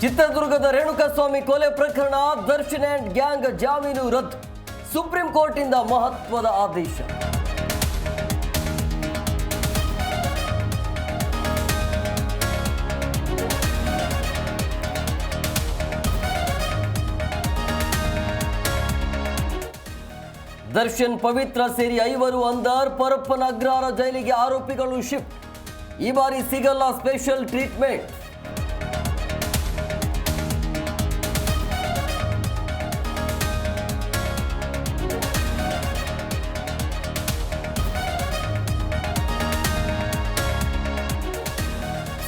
ಚಿತ್ರದುರ್ಗದ ರೇಣುಕಾಸ್ವಾಮಿ ಕೊಲೆ ಪ್ರಕರಣ ದರ್ಶನ್ ಅಂಡ್ ಗ್ಯಾಂಗ್ ಜಾಮೀನು ರದ್ದು. ಸುಪ್ರೀಂ ಕೋರ್ಟ್ ಇಂದ ಮಹತ್ವದ ಆದೇಶ. ದರ್ಶನ್ ಪವಿತ್ರ ಸೇರಿ 5 ಅಂದರ್, ಪರಪ್ಪನ ಅಗ್ರಹಾರ ಜೈಲಿಗೆ ಆರೋಪಿಗಳು ಶಿಫ್ಟ್. ಈ ಬಾರಿ ಸಿಗಲ್ಲ ಸ್ಪೆಷಲ್ ಟ್ರೀಟ್ಮೆಂಟ್.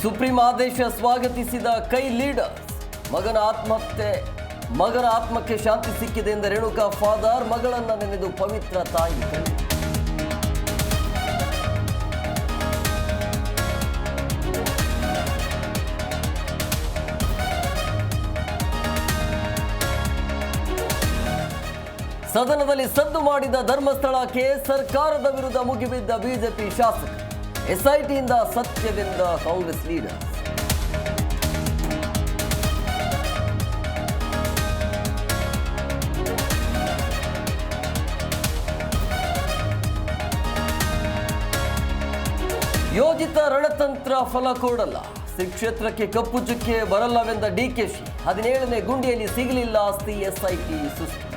ಸುಪ್ರೀಂ ಆದೇಶ ಸ್ವಾಗತಿಸಿದ ಕೈ ಲೀಡರ್ಸ್. ಮಗನ ಆತ್ಮಕ್ಕೆ ಶಾಂತಿ ಸಿಕ್ಕಿದೆ ಎಂದ ರೇಣುಕಾ ಫಾದರ್. ಮಗಳನ್ನ ನೆನೆದು ಪವಿತ್ರ ತಾಯಿ. ಸದನದಲ್ಲಿ ಸದ್ದು ಮಾಡಿದ ಧರ್ಮಸ್ಥಳ ಕೇಸ್. ಸರ್ಕಾರದ ವಿರುದ್ಧ ಮುಗಿಬಿದ್ದ ಬಿಜೆಪಿ ಶಾಸಕ. ಎಸ್ಐಟಿಯಿಂದ ಸತ್ಯವೆಂದ ಕಾಂಗ್ರೆಸ್ ಲೀಡರ್. ಯೋಜಿತ ರಣತಂತ್ರ ಫಲ ಕೊಡಲ್ಲ. ಶ್ರೀ ಕ್ಷೇತ್ರಕ್ಕೆ ಕಪ್ಪು ಚುಕ್ಕೆ ಬರಲ್ಲವೆಂದ ಡಿಕೆಶಿ. 17ನೇ ಗುಂಡಿಯಲ್ಲಿ ಸಿಗಲಿಲ್ಲ ಆಸ್ತಿ. ಎಸ್ಐಟಿ ಸುಸ್ತು.